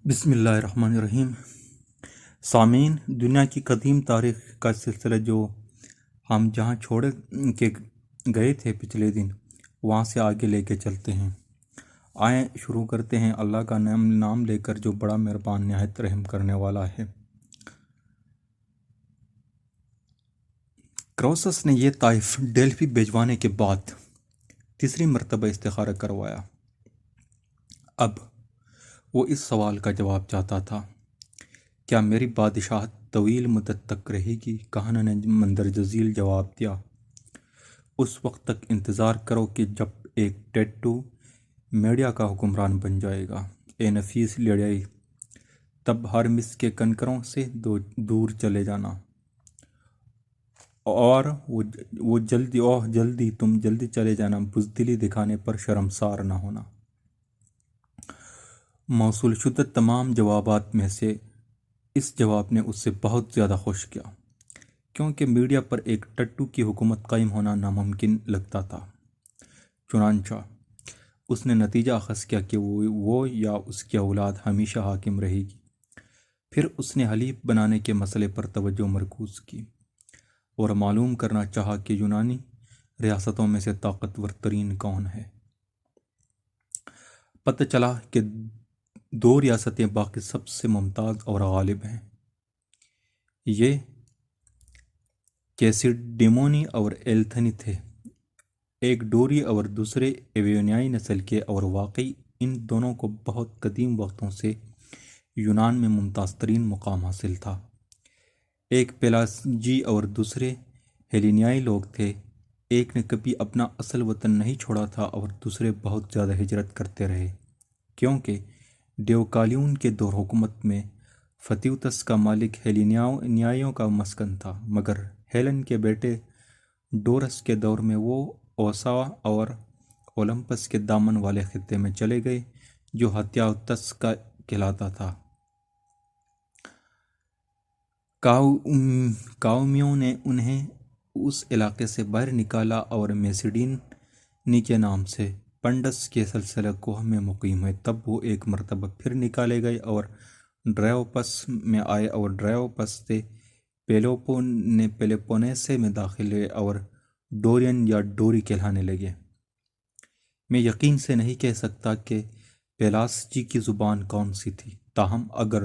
بسم اللہ الرحمن الرحیم۔ سامعین، دنیا کی قدیم تاریخ کا سلسلہ جو ہم جہاں چھوڑ کے گئے تھے پچھلے دن، وہاں سے آگے لے کے چلتے ہیں۔ آئیں شروع کرتے ہیں اللہ کا نام لے کر، جو بڑا مہربان نہایت رحم کرنے والا ہے۔ کروسس نے یہ طائف ڈیلفی بھیجوانے کے بعد تیسری مرتبہ استخارہ کروایا۔ اب وہ اس سوال کا جواب چاہتا تھا، کیا میری بادشاہت طویل مدت تک رہے گی؟ کہنہ نے مندرجہ ذیل جواب دیا، اس وقت تک انتظار کرو کہ جب ایک ٹیٹو میڈیا کا حکمران بن جائے گا۔ اے نفیس لڑائی، تب ہر مس کے کنکروں سے دور چلے جانا، اور وہ جلدی چلے جانا، بزدلی دکھانے پر شرمسار نہ ہونا۔ موصول شدہ تمام جوابات میں سے اس جواب نے اس سے بہت زیادہ خوش کیا، کیونکہ میڈیا پر ایک ٹٹو کی حکومت قائم ہونا ناممکن لگتا تھا۔ چنانچہ اس نے نتیجہ اخذ کیا کہ وہ یا اس کی اولاد ہمیشہ حاکم رہے گی۔ پھر اس نے حلیف بنانے کے مسئلے پر توجہ مرکوز کی اور معلوم کرنا چاہا کہ یونانی ریاستوں میں سے طاقتور ترین کون ہے۔ پتہ چلا کہ دو ریاستیں باقی سب سے ممتاز اور غالب ہیں، یہ کیسیڈیمونی اور ایلتھنی تھے، ایک ڈوری اور دوسرے ایوینیائی نسل کے، اور واقعی ان دونوں کو بہت قدیم وقتوں سے یونان میں ممتاز ترین مقام حاصل تھا۔ ایک پیلاسجی اور دوسرے ہیلینیائی لوگ تھے، ایک نے کبھی اپنا اصل وطن نہیں چھوڑا تھا اور دوسرے بہت زیادہ ہجرت کرتے رہے، کیونکہ ڈیوکالیون کے دور حکومت میں فتیوتس کا مالک ہیلینیائیوں کا مسکن تھا، مگر ہیلن کے بیٹے ڈورس کے دور میں وہ اوسا اور اولمپس کے دامن والے خطے میں چلے گئے جو ہتیاوتس کا کہلاتا تھا۔ کاؤمیوں نے انہیں اس علاقے سے باہر نکالا اور میسیڈینی کے نام سے پنڈس کے سلسلہ کوہ میں مقیم ہوئے۔ تب وہ ایک مرتبہ پھر نکالے گئے اور ڈرائیوپس میں آئے، اور ڈرائیوپس سے پیلوپونیسے میں داخل ہوئے اور ڈورین یا ڈوری کہلانے لگے۔ میں یقین سے نہیں کہہ سکتا کہ پیلاسجی کی زبان کون سی تھی، تاہم اگر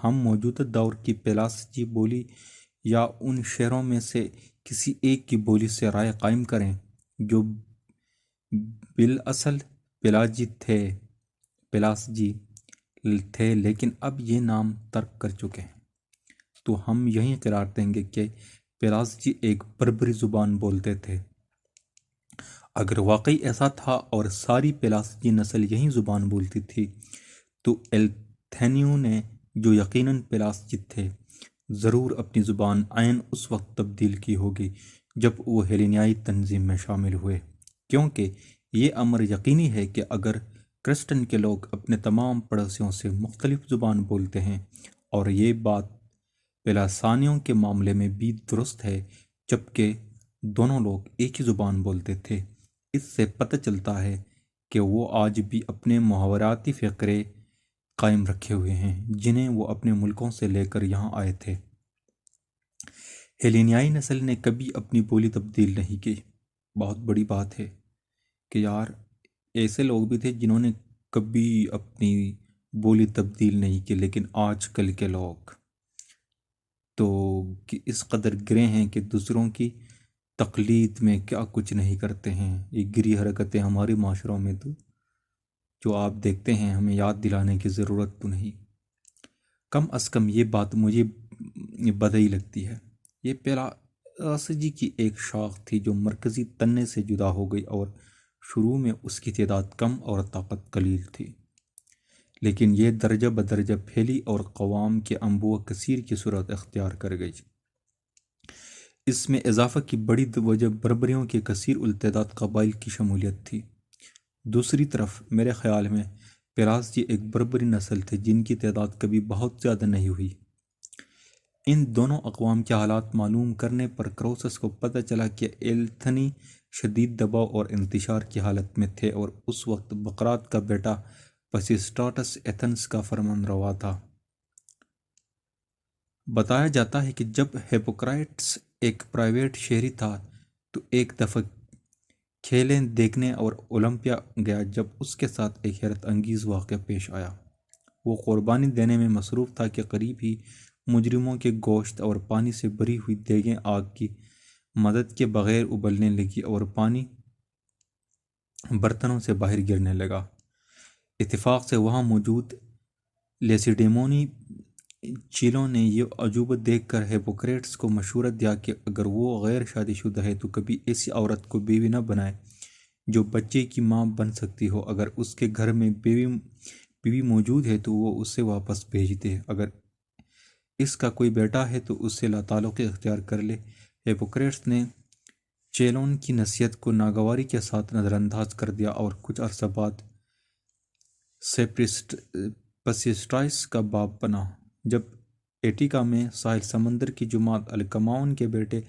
ہم موجودہ دور کی پیلاسجی بولی یا ان شہروں میں سے کسی ایک کی بولی سے رائے قائم کریں جو بالاصل پیلاسجی تھے لیکن اب یہ نام ترک کر چکے ہیں، تو ہم یہی قرار دیں گے کہ پیلاسجی ایک بربری زبان بولتے تھے۔ اگر واقعی ایسا تھا اور ساری پیلاسجی نسل یہی زبان بولتی تھی، تو ایلتھینیوں نے، جو یقیناً پیلاسجی تھے، ضرور اپنی زبان عین اس وقت تبدیل کی ہوگی جب وہ ہیلینیائی تنظیم میں شامل ہوئے، کیونکہ یہ امر یقینی ہے کہ اگر کرسٹن کے لوگ اپنے تمام پڑوسیوں سے مختلف زبان بولتے ہیں، اور یہ بات پیلاسانیوں کے معاملے میں بھی درست ہے جبکہ دونوں لوگ ایک ہی زبان بولتے تھے، اس سے پتہ چلتا ہے کہ وہ آج بھی اپنے محاوراتی فقرے قائم رکھے ہوئے ہیں جنہیں وہ اپنے ملکوں سے لے کر یہاں آئے تھے۔ ہیلینیائی نسل نے کبھی اپنی بولی تبدیل نہیں کی۔ بہت بڑی بات ہے کہ یار ایسے لوگ بھی تھے جنہوں نے کبھی اپنی بولی تبدیل نہیں کی، لیکن آج کل کے لوگ تو اس قدر گرے ہیں کہ دوسروں کی تقلید میں کیا کچھ نہیں کرتے ہیں۔ یہ گری حرکتیں ہمارے معاشروں میں تو جو آپ دیکھتے ہیں، ہمیں یاد دلانے کی ضرورت تو نہیں۔ کم از کم یہ بات مجھے بدئی لگتی ہے۔ یہ پیلاسجی کی ایک شاخ تھی جو مرکزی تنے سے جدا ہو گئی، اور شروع میں اس کی تعداد کم اور طاقت قلیل تھی، لیکن یہ درجہ بدرجہ پھیلی اور قوام کے انبوہ کثیر کی صورت اختیار کر گئی۔ اس میں اضافہ کی بڑی وجہ بربریوں کے کثیر التعداد قبائل کی شمولیت تھی۔ دوسری طرف میرے خیال میں پیلاسجی ایک بربری نسل تھے جن کی تعداد کبھی بہت زیادہ نہیں ہوئی۔ ان دونوں اقوام کے حالات معلوم کرنے پر کروسس کو پتہ چلا کہ ایلتھنی شدید دباؤ اور انتشار کی حالت میں تھے، اور اس وقت بقرات کا بیٹا پسیسٹاٹس ایتھنز کا فرمان روا تھا۔ بتایا جاتا ہے کہ جب ہپوکرائٹس ایک پرائیویٹ شہری تھا تو ایک دفعہ کھیلیں دیکھنے اور اولمپیا گیا جب اس کے ساتھ ایک حیرت انگیز واقعہ پیش آیا۔ وہ قربانی دینے میں مصروف تھا کہ قریب ہی مجرموں کے گوشت اور پانی سے بھری ہوئی دیگیں آگ کی مدد کے بغیر ابلنے لگی اور پانی برتنوں سے باہر گرنے لگا۔ اتفاق سے وہاں موجود لیسیڈیمونی چیلوں نے یہ عجوبہ دیکھ کر ہپوکریٹس کو مشورہ دیا کہ اگر وہ غیر شادی شدہ ہے تو کبھی ایسی عورت کو بیوی نہ بنائے جو بچے کی ماں بن سکتی ہو۔ اگر اس کے گھر میں بیوی موجود ہے تو وہ اسے واپس بھیج دے، اگر اس کا کوئی بیٹا ہے تو اس سے لا تعلقی اختیار کر لے۔ ہپوکریٹس نے چیلون کی نصیحت کو ناگواری کے ساتھ نظر انداز کر دیا اور کچھ عرصہ بعد پسیسٹائس کا باپ بنا۔ جب ایٹیکا میں ساحل سمندر کی جماعت الکماون کے بیٹے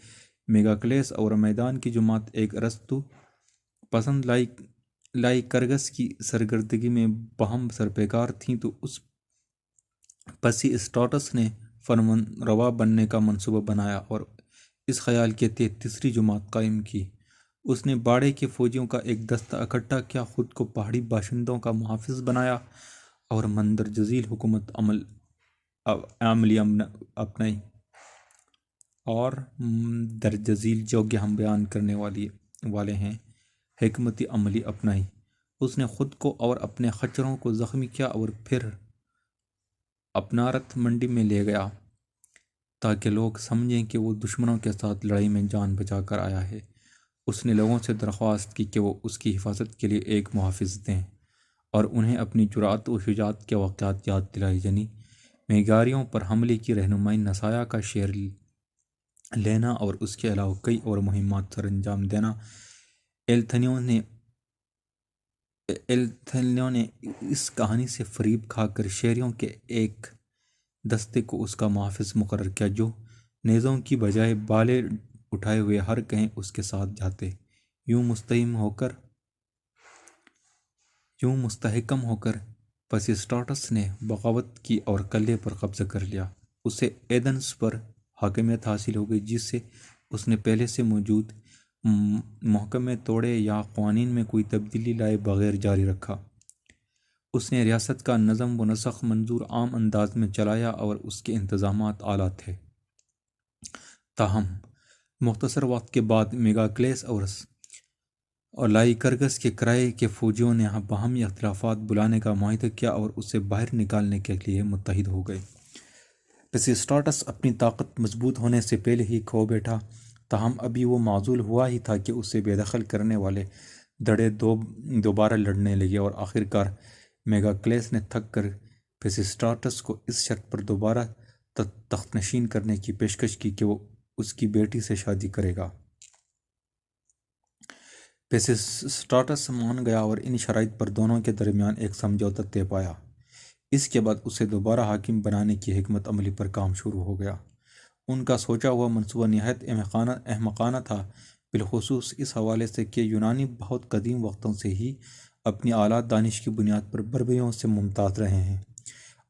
میگاکلیس اور میدان کی جماعت ایک ارسطو پسند لائکرگس کی سرگردگی میں باہم سرپیکار تھیں تو اس پسیسٹاٹس نے فرمان روا بننے کا منصوبہ بنایا اور اس خیال کے تحت تیسری جماعت قائم کی۔ اس نے باڑے کے فوجیوں کا ایک دستہ اکٹھا کیا، خود کو پہاڑی باشندوں کا محافظ بنایا اور مندرجہ حکومت عملی اپنائی اور درج ذیل جو کہ ہم بیان کرنے والے ہیں حکمت عملی اپنائی۔ اس نے خود کو اور اپنے خچروں کو زخمی کیا اور پھر اپنا رتھ منڈی میں لے گیا تاکہ لوگ سمجھیں کہ وہ دشمنوں کے ساتھ لڑائی میں جان بچا کر آیا ہے۔ اس نے لوگوں سے درخواست کی کہ وہ اس کی حفاظت کے لیے ایک محافظ دیں اور انہیں اپنی جرأت و شجاعت کے واقعات یاد دلائے، یعنی میگاریوں پر حملے کی رہنمائی، نسایا کا شہر لینا اور اس کے علاوہ کئی اور مہمات سر انجام دینا۔ ایلتھنیو نے اس کہانی سے فریب کھا کر شہریوں کے ایک دستے کو اس کا محافظ مقرر کیا جو نیزوں کی بجائے بالیں اٹھائے ہوئے ہر کہیں اس کے ساتھ جاتے۔ یوں مستحکم ہو کر پسیسٹاٹس نے بغاوت کی اور قلعے پر قبضہ کر لیا۔ اسے ایدھنز پر حاکمیت حاصل ہو گئی جس سے اس نے پہلے سے موجود محکمے توڑے یا قوانین میں کوئی تبدیلی لائے بغیر جاری رکھا۔ اس نے ریاست کا نظم و نسق منظور عام انداز میں چلایا اور اس کے انتظامات اعلیٰ تھے۔ تاہم مختصر وقت کے بعد میگاکلیس اور لائکرگس کے کرائے کے فوجیوں نے باہمی اختلافات بلانے کا معاہدہ کیا اور اسے باہر نکالنے کے لیے متحد ہو گئے۔ پسیسٹاٹس اپنی طاقت مضبوط ہونے سے پہلے ہی کھو بیٹھا، تاہم ابھی وہ معزول ہوا ہی تھا کہ اسے بے دخل کرنے والے دھڑے دوبارہ لڑنے لگے اور آخرکار میگاکلیس نے تھک کر پسیسٹاٹس کو اس شرط پر دوبارہ تخت نشین کرنے کی پیشکش کی کہ وہ اس کی بیٹی سے شادی کرے گا۔ پسیسٹاٹس مان گیا اور ان شرائط پر دونوں کے درمیان ایک سمجھوتہ طے پایا۔ اس کے بعد اسے دوبارہ حاکم بنانے کی حکمت عملی پر کام شروع ہو گیا۔ ان کا سوچا ہوا منصوبہ نہایت احمقانہ تھا، بالخصوص اس حوالے سے کہ یونانی بہت قدیم وقتوں سے ہی اپنی اعلیٰ دانش کی بنیاد پر بربریوں سے ممتاز رہے ہیں،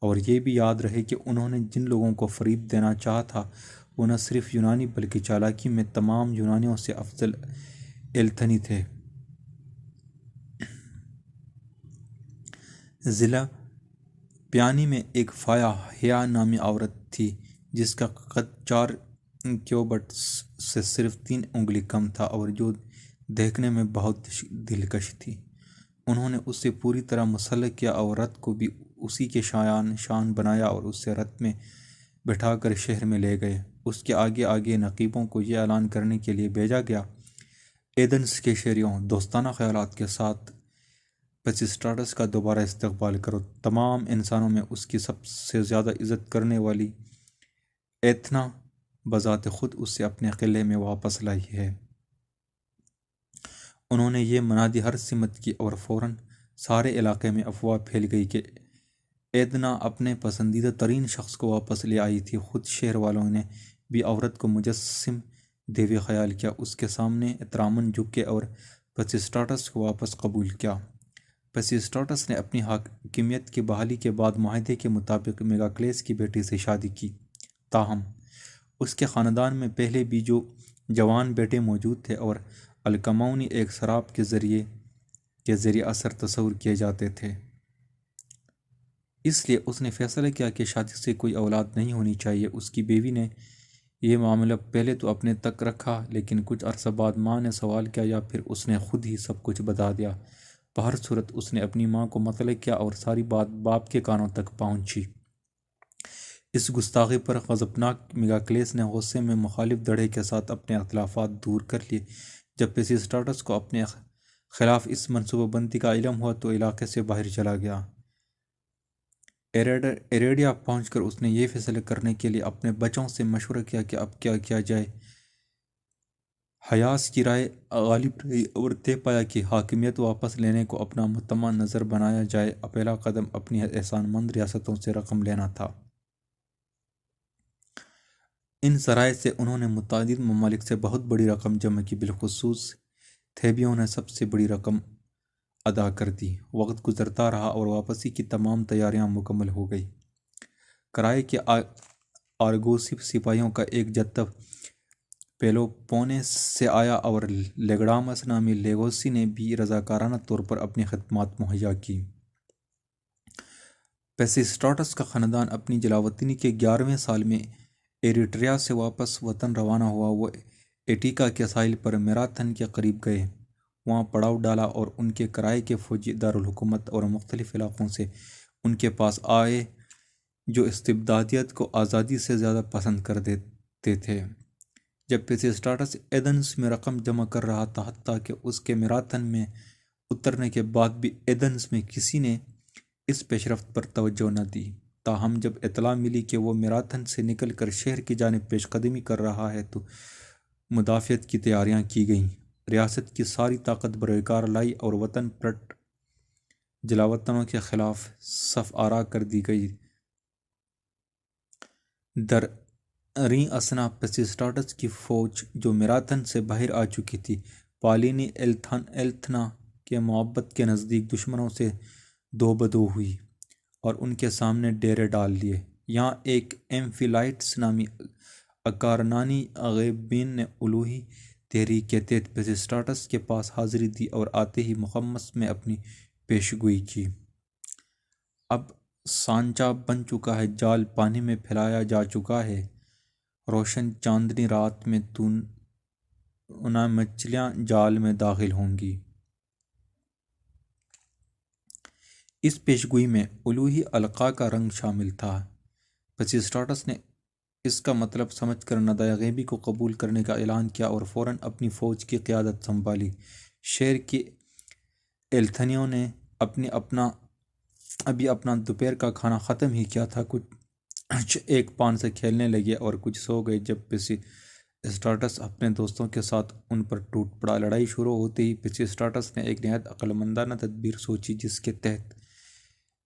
اور یہ بھی یاد رہے کہ انہوں نے جن لوگوں کو فریب دینا چاہا تھا وہ نہ صرف یونانی بلکہ چالاکی میں تمام یونانیوں سے افضل ایلتھنی تھے۔ ضلع پیانی میں ایک فایا نامی عورت تھی جس کا قد 4 کیوبٹ سے صرف 3 انگلی کم تھا اور جو دیکھنے میں بہت دلکش تھی۔ انہوں نے اسے پوری طرح مسلح کیا اور رتھ کو بھی اسی کے شان بنایا اور اسے رتھ میں بٹھا کر شہر میں لے گئے۔ اس کے آگے آگے نقیبوں کو یہ اعلان کرنے کے لیے بھیجا گیا، ایدھنز کے شہریوں، دوستانہ خیالات کے ساتھ پسیسٹاٹس کا دوبارہ استقبال کرو۔ تمام انسانوں میں اس کی سب سے زیادہ عزت کرنے والی ایتھنا بذات خود اسے اپنے قلعے میں واپس لائی ہے۔ انہوں نے یہ منادی ہر سمت کی اور فوراً سارے علاقے میں افواہ پھیل گئی کہ ایدھنا اپنے پسندیدہ ترین شخص کو واپس لے آئی تھی۔ خود شہر والوں نے بھی عورت کو مجسم دیوی خیال کیا، اس کے سامنے احتراماً جھکے اور پسیسٹاٹس کو واپس قبول کیا۔ پیسیسٹاٹس نے اپنی حاکمیت کی بحالی کے بعد معاہدے کے مطابق میگاکلیس کی بیٹی سے شادی کی، تاہم اس کے خاندان میں پہلے بھی جو جوان بیٹے موجود تھے اور الکمونی ایک شراب کے ذریعے اثر تصور کیے جاتے تھے، اس لیے اس نے فیصلہ کیا کہ شادی سے کوئی اولاد نہیں ہونی چاہیے۔ اس کی بیوی نے یہ معاملہ پہلے تو اپنے تک رکھا، لیکن کچھ عرصہ بعد ماں نے سوال کیا یا پھر اس نے خود ہی سب کچھ بتا دیا۔ بہر صورت اس نے اپنی ماں کو مطلع کیا اور ساری بات باپ کے کانوں تک پہنچی۔ اس گستاخی پر غضبناک میگاکلیس نے غصے میں مخالف دھڑے کے ساتھ اپنے اختلافات دور کر لیے۔ جب پیسیسٹاٹس کو اپنے خلاف اس منصوبہ بندی کا علم ہوا تو علاقے سے باہر چلا گیا۔ ایریڈیا پہنچ کر اس نے یہ فیصلہ کرنے کے لیے اپنے بچوں سے مشورہ کیا کہ اب کیا کیا جائے۔ حیاس کی رائے غالب رہی اور طے پایا کہ حاکمیت واپس لینے کو اپنا مطمع نظر بنایا جائے۔ پہلا قدم اپنی احسان مند ریاستوں سے رقم لینا تھا۔ ان ذرائع سے انہوں نے متعدد ممالک سے بہت بڑی رقم جمع کی، بالخصوص تھیبیوں نے سب سے بڑی رقم ادا کر دی۔ وقت گزرتا رہا اور واپسی کی تمام تیاریاں مکمل ہو گئی۔ کرائے کے آرگوسی سپاہیوں کا ایک جتھا پیلوپونیس سے آیا اور لیگڈامس نامی لیگوسی نے بھی رضاکارانہ طور پر اپنی خدمات مہیا کی۔ پیسیسٹاٹس کا خاندان اپنی جلاوطنی کے 11ویں سال میں ایریٹریا سے واپس وطن روانہ ہوا۔ وہ ایٹیکا کے ساحل پر میراتھن کے قریب گئے، وہاں پڑاؤ ڈالا اور ان کے کرائے کے فوجی دارالحکومت اور مختلف علاقوں سے ان کے پاس آئے جو استبدادیت کو آزادی سے زیادہ پسند کرتے تھے۔ جب پیسیسٹاٹس ایدنز میں رقم جمع کر رہا تھا، حتیٰ کہ اس کے میراتھن میں اترنے کے بعد بھی ایدنز میں کسی نے اس پیشرفت پر توجہ نہ دی۔ تاہم جب اطلاع ملی کہ وہ میراتھن سے نکل کر شہر کی جانب پیش قدمی کر رہا ہے تو مدافعت کی تیاریاں کی گئیں۔ ریاست کی ساری طاقت بروئے کار لائی اور وطن پرٹ جلاوطنوں کے خلاف صف آرا کر دی گئی۔ دریں اثنا پیسیسٹاٹس کی فوج جو میراتھن سے باہر آ چکی تھی، پالینی ایلتھنا کے معبد کے نزدیک دشمنوں سے دو بدو ہوئی اور ان کے سامنے ڈیرے ڈال لیے۔ یہاں ایک ایمفیلائٹس نامی اکارنانی غیبین نے الوہی تحریک کے تحت پیسیسٹاٹس کے پاس حاضری دی اور آتے ہی مخمس میں اپنی پیشگوئی کی۔ اب سانچہ بن چکا ہے، جال پانی میں پھیلایا جا چکا ہے، روشن چاندنی رات میں تونا مچھلیاں جال میں داخل ہوں گی۔ اس پیشگوئی میں الوہی القاء کا رنگ شامل تھا۔ پیسیسٹاٹس نے اس کا مطلب سمجھ کر ندائے غیبی کو قبول کرنے کا اعلان کیا اور فوراً اپنی فوج کی قیادت سنبھالی۔ شہر کے ایلتھنیوں نے ابھی اپنا دوپہر کا کھانا ختم ہی کیا تھا، کچھ ایک پان سے کھیلنے لگے اور کچھ سو گئے۔ جب پیسیسٹاٹس اپنے دوستوں کے ساتھ ان پر ٹوٹ پڑا، لڑائی شروع ہوتے ہی پیسیسٹاٹس نے ایک نہایت عقل مندانہ تدبیر سوچی جس کے تحت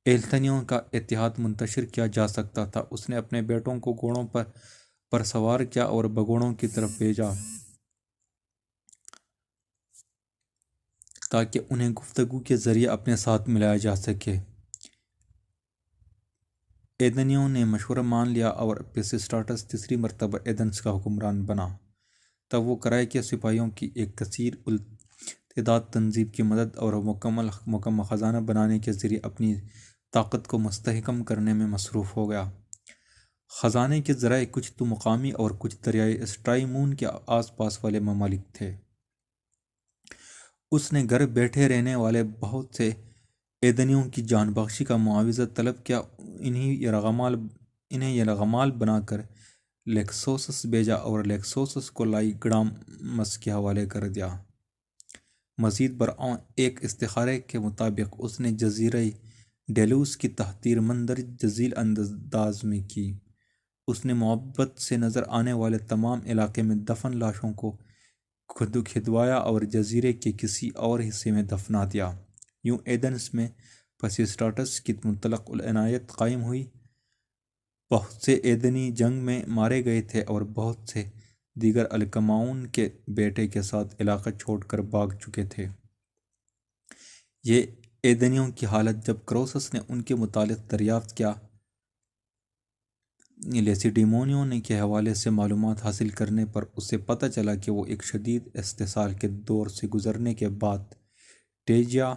ایلتھنیوں کا اتحاد منتشر کیا جا سکتا تھا۔ اس نے اپنے بیٹوں کو گھوڑوں پر سوار کیا اور بگوڑوں کی طرف بھیجا تاکہ انہیں گفتگو کے ذریعے اپنے ساتھ ملایا جا سکے۔ ایدنیوں نے مشورہ مان لیا اور پیسیسٹاٹس تیسری مرتبہ ایدنز کا حکمران بنا۔ تب وہ کرائے کے سپاہیوں کی ایک کثیر التعداد تنظیم کی مدد اور مکمل خزانہ بنانے کے ذریعے اپنی طاقت کو مستحکم کرنے میں مصروف ہو گیا۔ خزانے کے ذرائع کچھ تو مقامی اور کچھ دریائے اسٹرائمون کے آس پاس والے ممالک تھے۔ اس نے گھر بیٹھے رہنے والے بہت سے ایدنیوں کی جان بخشی کا معاوضہ طلب کیا، انہیں یرغمال بنا کر لیکسوس بھیجا اور لیکسوس کو لیگڈامس کے حوالے کر دیا۔ مزید برآں ایک استخارے کے مطابق اس نے جزیرہ ڈیلوس کی تحطیر مندرجہ ذیل انداز میں کی۔ اس نے معبد سے نظر آنے والے تمام علاقے میں دفن لاشوں کو کھدوایا اور جزیرے کے کسی اور حصے میں دفنا دیا۔ یوں ایدنز میں پیسیسٹاٹس کی مطلق العنایت قائم ہوئی۔ بہت سے ایدنی جنگ میں مارے گئے تھے اور بہت سے دیگر الکماؤن کے بیٹے کے ساتھ علاقہ چھوڑ کر بھاگ چکے تھے۔ یہ ایدنیوں کی حالت۔ جب کروسس نے ان کے متعلق دریافت کیا، لیسیڈیمونیوں نے کے حوالے سے معلومات حاصل کرنے پر اسے پتہ چلا کہ وہ ایک شدید استحصال کے دور سے گزرنے کے بعد ٹیجیا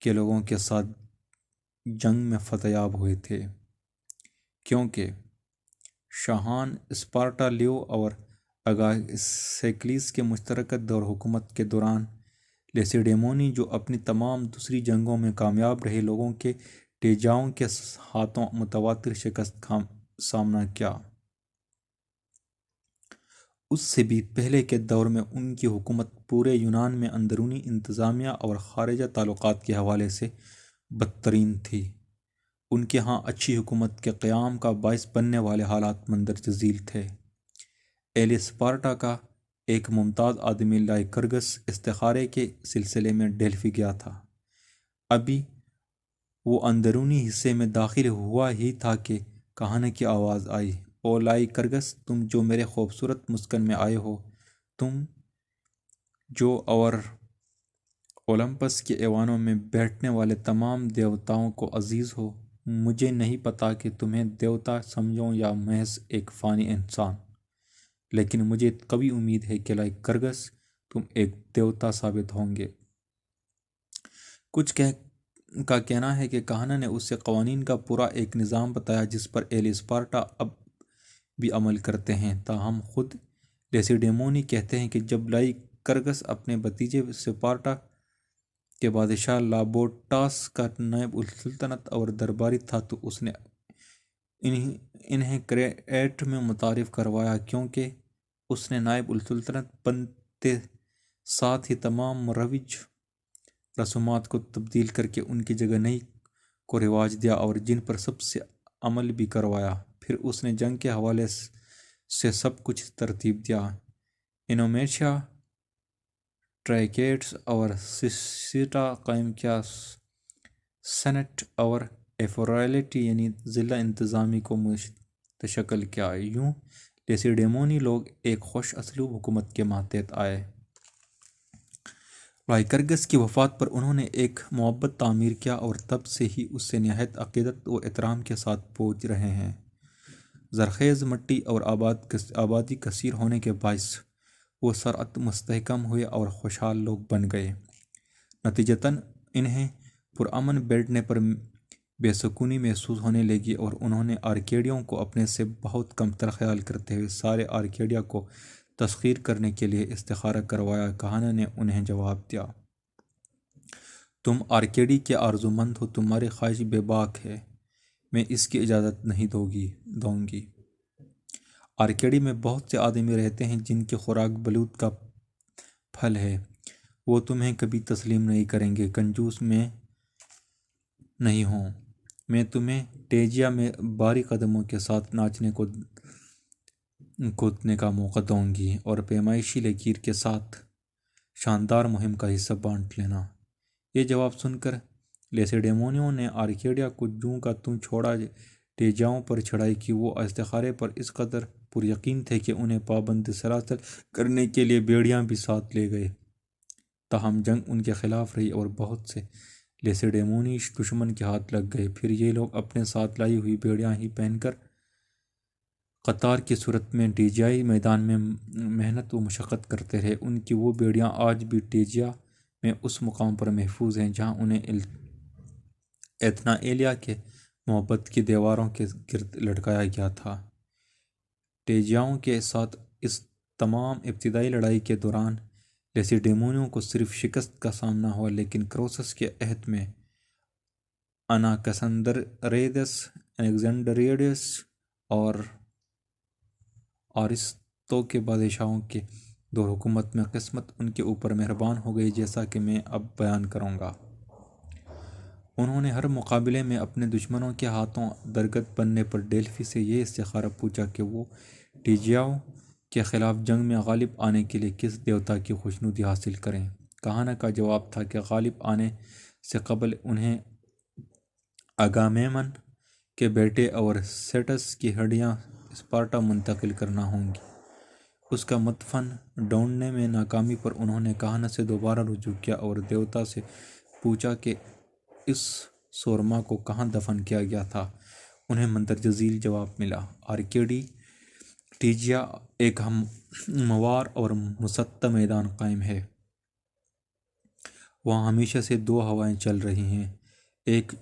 کے لوگوں کے ساتھ جنگ میں فتح یاب ہوئے تھے، کیونکہ شاہان اسپارٹا لیو اور اگاسکلیس کے مشترکہ دور حکومت کے دوران لیسیڈیمونی، جو اپنی تمام دوسری جنگوں میں کامیاب رہے، لوگوں کے ٹیجاؤں کے ہاتھوں متواتر شکست کا سامنا کیا۔ اس سے بھی پہلے کے دور میں ان کی حکومت پورے یونان میں اندرونی انتظامیہ اور خارجہ تعلقات کے حوالے سے بدترین تھی۔ ان کے ہاں اچھی حکومت کے قیام کا باعث بننے والے حالات مندرجہ ذیل تھے۔ اہل اسپارٹا کا ایک ممتاز آدمی لائکرگس استخارے کے سلسلے میں ڈیلفی گیا تھا۔ ابھی وہ اندرونی حصے میں داخل ہوا ہی تھا کہ کہانے کی آواز آئی، او لائکرگس، تم جو میرے خوبصورت مسکن میں آئے ہو، تم جو اور اولمپس کے ایوانوں میں بیٹھنے والے تمام دیوتاؤں کو عزیز ہو، مجھے نہیں پتا کہ تمہیں دیوتا سمجھوں یا محض ایک فانی انسان، لیکن مجھے قوی امید ہے کہ لائکرگس تم ایک دیوتا ثابت ہوں گے۔ کچھ کا کہنا ہے کہ کہانا نے اسے قوانین کا پورا ایک نظام بتایا جس پر اہل اسپارٹا اب بھی عمل کرتے ہیں۔ تاہم خود لیسیڈیمونی کہتے ہیں کہ جب لائکرگس اپنے بھتیجے اسپارٹا کے بادشاہ لابوٹاس کا نائب السلطنت اور درباری تھا تو اس نے انہیں کریٹ میں متعارف کروایا، کیونکہ اس نے نائب السلطنت بنتے ساتھ ہی تمام مروج رسومات کو تبدیل کر کے ان کی جگہ نئی کو رواج دیا اور جن پر سب سے عمل بھی کروایا۔ پھر اس نے جنگ کے حوالے سے سب کچھ ترتیب دیا۔ انومیشیا ٹرائیکیٹس اور سسٹا قائم کیا، سینٹ اور ایفورالٹی یعنی ضلع انتظامی کو متشکل کیا۔ یوں لیسیڈیمونی لوگ ایک خوش اسلوب حکومت کے ماتحت آئے۔ لائکرگس کی وفات پر انہوں نے ایک معبد تعمیر کیا اور تب سے ہی اس سے نہایت عقیدت و احترام کے ساتھ پوج رہے ہیں۔ زرخیز مٹی اور آبادی کثیر ہونے کے باعث وہ سرعت مستحکم ہوئے اور خوشحال لوگ بن گئے۔ نتیجتاً انہیں پرامن بیٹھنے پر بے سکونی محسوس ہونے لگی اور انہوں نے آرکیڈیوں کو اپنے سے بہت کمتر خیال کرتے ہوئے سارے آرکیڈیا کو تسخیر کرنے کے لیے استخارہ کروایا۔ کہانا نے انہیں جواب دیا، تم آرکیڈی کے آرزو مند ہو، تمہاری خواہش بے باک ہے، میں اس کی اجازت نہیں دوں گی۔ آرکیڈی میں بہت سے آدمی رہتے ہیں جن کی خوراک بلوط کا پھل ہے، وہ تمہیں کبھی تسلیم نہیں کریں گے۔ کنجوس میں نہیں ہوں، میں تمہیں ٹیجیا میں بھاری قدموں کے ساتھ ناچنے کودنے کا موقع دوں گی اور پیمائشی لکیر کے ساتھ شاندار مہم کا حصہ بانٹ لینا۔ یہ جواب سن کر لیسیڈیمونیوں نے آرکیڈیا کو جوں کا توں چھوڑا، ٹیجاؤں پر چڑھائی کی۔ وہ استخارے پر اس قدر پر یقین تھے کہ انہیں پابند سلاسل کرنے کے لیے بیڑیاں بھی ساتھ لے گئے۔ تاہم جنگ ان کے خلاف رہی اور بہت سے لیسیڈیمونی دشمن کے ہاتھ لگ گئے۔ پھر یہ لوگ اپنے ساتھ لائی ہوئی بیڑیاں ہی پہن کر قطار کی صورت میں ٹیجیائی میدان میں محنت و مشقت کرتے رہے۔ ان کی وہ بیڑیاں آج بھی ٹیجیا میں اس مقام پر محفوظ ہیں جہاں انہیں ایتھنا کے معبد کی دیواروں کے گرد لٹکایا گیا تھا۔ ٹیجیاؤں کے ساتھ اس تمام ابتدائی لڑائی کے دوران لیسیڈیمونیوں کو صرف شکست کا سامنا ہوا، لیکن کروسس کے عہد میں الیگزینڈریڈس اور آرستو کے بادشاہوں کے دور حکومت میں قسمت ان کے اوپر مہربان ہو گئی، جیسا کہ میں اب بیان کروں گا۔ انہوں نے ہر مقابلے میں اپنے دشمنوں کے ہاتھوں درگت بننے پر ڈیلفی سے یہ استخارہ پوچھا کہ وہ ٹیجیاؤں کے خلاف جنگ میں غالب آنے کے لیے کس دیوتا کی خوشنودی حاصل کریں۔ کہانا کا جواب تھا کہ غالب آنے سے قبل انہیں اگامیمن کے بیٹے اور سیٹس کی ہڈیاں اسپارٹا منتقل کرنا ہوں گی۔ اس کا مدفن ڈھونڈنے میں ناکامی پر انہوں نے کہانا سے دوبارہ رجوع کیا اور دیوتا سے پوچھا کہ اس سورما کو کہاں دفن کیا گیا تھا؟ انہیں مندرجہ جواب ملا، آرکیڈی ٹیجیا ایک ہموار اور مسطح میدان قائم ہے۔ وہاں ہمیشہ سے دو ہوائیں چل رہی ہیں، ایک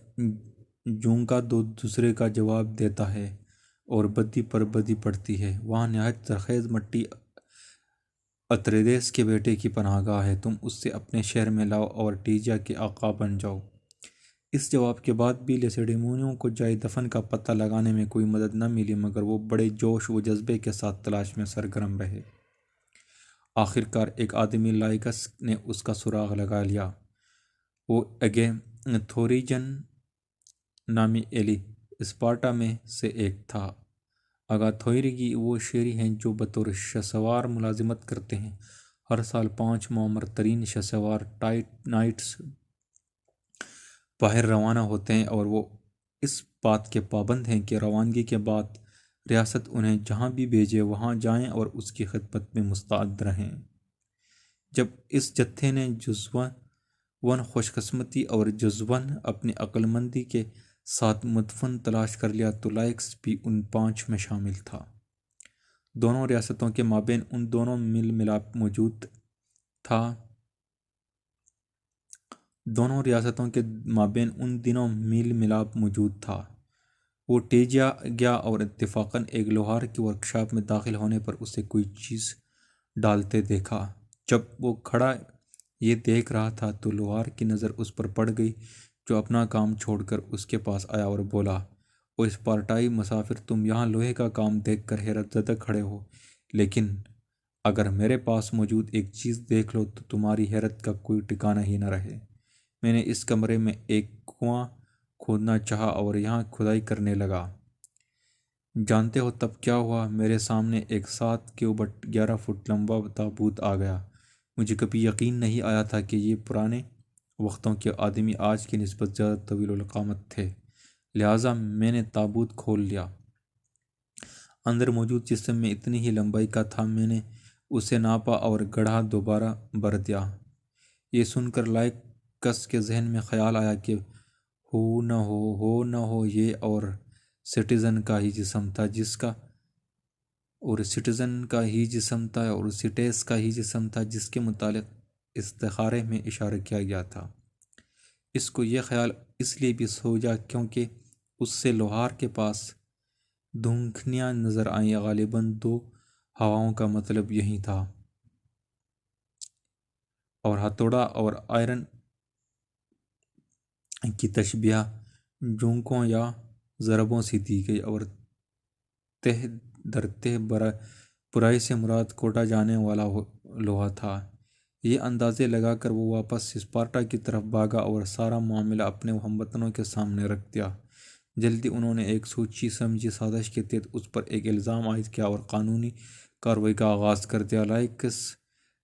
جونکا دوسرے کا جواب دیتا ہے اور بدی پر بدی پڑتی ہے۔ وہاں نہایت زرخیز مٹی اتریدیس کے بیٹے کی پناہ گاہ ہے، تم اس سے اپنے شہر میں لاؤ اور ٹیجیا کے آقا بن جاؤ۔ اس جواب کے بعد بھی لیسیڈیمونیوں کو جائے دفن کا پتہ لگانے میں کوئی مدد نہ ملی، مگر وہ بڑے جوش و جذبے کے ساتھ تلاش میں سرگرم رہے۔ آخر کار ایک آدمی لائکس نے اس کا سراغ لگا لیا۔ وہ اگیتھوریجن نامی ایلی اسپارٹا میں سے ایک تھا۔ اگاتھوریگی وہ شہری ہیں جو بطور شہسوار ملازمت کرتے ہیں۔ ہر سال 5 معمر ترین شہسوار نائٹس باہر روانہ ہوتے ہیں، اور وہ اس بات کے پابند ہیں کہ روانگی کے بعد ریاست انہیں جہاں بھی بھیجے وہاں جائیں اور اس کی خدمت میں مستعد رہیں۔ جب اس جتھے نے جزون خوش قسمتی اور جزون اپنی عقل مندی کے ساتھ مدفن تلاش کر لیا تو لائکس بھی ان 5 میں شامل تھا۔ دونوں ریاستوں کے مابین ان دونوں میل ملاپ موجود تھا۔ دونوں ریاستوں کے مابین ان دنوں میل ملاپ موجود تھا۔ وہ ٹیجیا گیا اور اتفاقاً ایک لوہار کی ورکشاپ میں داخل ہونے پر اسے کوئی چیز ڈالتے دیکھا۔ جب وہ کھڑا یہ دیکھ رہا تھا تو لوہار کی نظر اس پر پڑ گئی، جو اپنا کام چھوڑ کر اس کے پاس آیا اور بولا، او اسپارٹائی مسافر، تم یہاں لوہے کا کام دیکھ کر حیرت زدہ کھڑے ہو، لیکن اگر میرے پاس موجود ایک چیز دیکھ لو تو تمہاری حیرت کا کوئی ٹھکانہ ہی نہ رہے۔ میں نے اس کمرے میں ایک کنواں کھودنا چاہا اور یہاں کھدائی کرنے لگا۔ جانتے ہو تب کیا ہوا؟ میرے سامنے ایک 7 کیوبٹ 11 فٹ لمبا تابوت آ گیا۔ مجھے کبھی یقین نہیں آیا تھا کہ یہ پرانے وقتوں کے آدمی آج کی نسبت زیادہ طویل القامت تھے، لہٰذا میں نے تابوت کھول لیا۔ اندر موجود جسم میں اتنی ہی لمبائی کا تھا۔ میں نے اسے ناپا اور گڑھا دوبارہ بھر دیا۔ یہ سن کر لائکس کے ذہن میں خیال آیا کہ ہو نہ ہو یہ اور سٹیزن کا ہی جسم تھا اور سٹیس کا ہی جسم تھا جس کے متعلق استخارے میں اشارہ کیا گیا تھا۔ اس کو یہ خیال اس لیے بھی سوجا کیونکہ اس سے لوہار کے پاس دھونکیاں نظر آئیں۔ غالباً 2 ہواؤں کا مطلب یہی تھا، اور ہتھوڑا اور آئرن کی تشبیہ جونکوں یا ضربوں سے دی گئی، اور تہ در تہ برائی سے مراد کوٹا جانے والا لوہا تھا۔ یہ اندازے لگا کر وہ واپس اسپارٹا کی طرف بھاگا اور سارا معاملہ اپنے ہم وطنوں کے سامنے رکھ دیا۔ جلدی انہوں نے ایک سوچی سمجھی سازش کے تحت اس پر ایک الزام عائد کیا اور قانونی کارروائی کا آغاز کر دیا۔ لائکس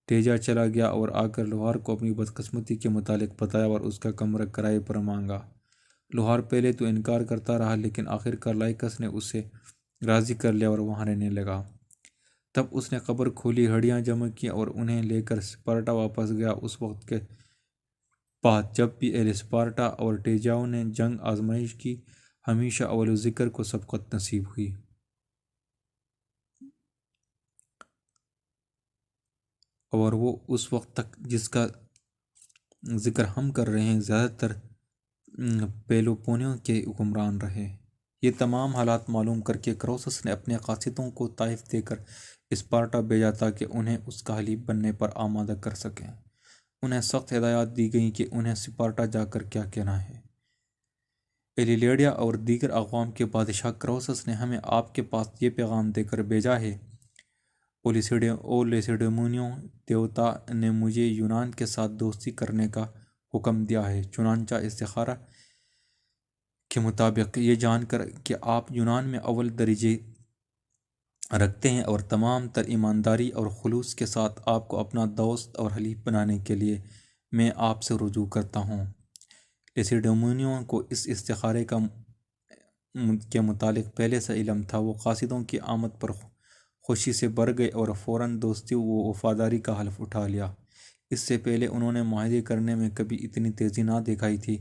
ٹیجیا چلا گیا اور آ کر لوہار کو اپنی بدقسمتی کے متعلق بتایا اور اس کا کمرہ کرائے پر مانگا۔ لوہار پہلے تو انکار کرتا رہا، لیکن آخر کار لائکس نے اسے راضی کر لیا اور وہاں رہنے لگا۔ تب اس نے قبر کھولی، ہڈیاں جمع کیں اور انہیں لے کر اسپارٹا واپس گیا۔ اس وقت کے بعد جب بھی ایل اسپارٹا اور ٹیجاؤ نے جنگ آزمائش کی، ہمیشہ اول ذکر کو سبقت نصیب ہوئی۔ اور وہ اس وقت تک جس کا ذکر ہم کر رہے ہیں زیادہ تر پیلوپونیوں کے حکمران رہے۔ یہ تمام حالات معلوم کر کے کروسس نے اپنے قاصدوں کو طائف دے کر اسپارٹا بھیجا تاکہ انہیں اس کا حلیف بننے پر آمادہ کر سکیں۔ انہیں سخت ہدایات دی گئیں کہ انہیں اسپارٹا جا کر کیا کہنا ہے۔ ایلیلیڈیا اور دیگر اقوام کے بادشاہ، کروسس نے ہمیں آپ کے پاس یہ پیغام دے کر بھیجا ہے، او لیسیڈیمونیوں، دیوتا نے مجھے یونان کے ساتھ دوستی کرنے کا حکم دیا ہے۔ چنانچہ استخارہ کے مطابق یہ جان کر کہ آپ یونان میں اول درجے رکھتے ہیں اور تمام تر ایمانداری اور خلوص کے ساتھ آپ کو اپنا دوست اور حلیف بنانے کے لیے میں آپ سے رجوع کرتا ہوں۔ لیسیڈیمونیوں کو اس استخارے کے متعلق پہلے سے علم تھا۔ وہ قاصدوں کی آمد پر خوشی سے بھر گئے اور فوراً دوستی و وفاداری کا حلف اٹھا لیا۔ اس سے پہلے انہوں نے معاہدے کرنے میں کبھی اتنی تیزی نہ دکھائی تھی۔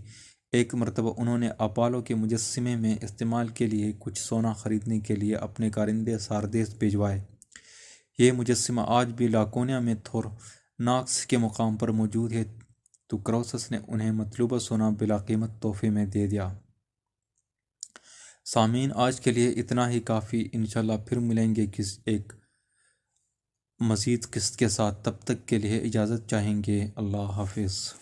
ایک مرتبہ انہوں نے اپالو کے مجسمے میں استعمال کے لیے کچھ سونا خریدنے کے لیے اپنے کارندے ساردیس بھیجوائے۔ یہ مجسمہ آج بھی لاکونیا میں تھورناکس کے مقام پر موجود ہے، تو کروسس نے انہیں مطلوبہ سونا بلا قیمت تحفے میں دے دیا۔ سامعین، آج کے لیے اتنا ہی کافی، انشاءاللہ پھر ملیں گے ایک مزید قسط کے ساتھ۔ تب تک کے لیے اجازت چاہیں گے۔ اللہ حافظ۔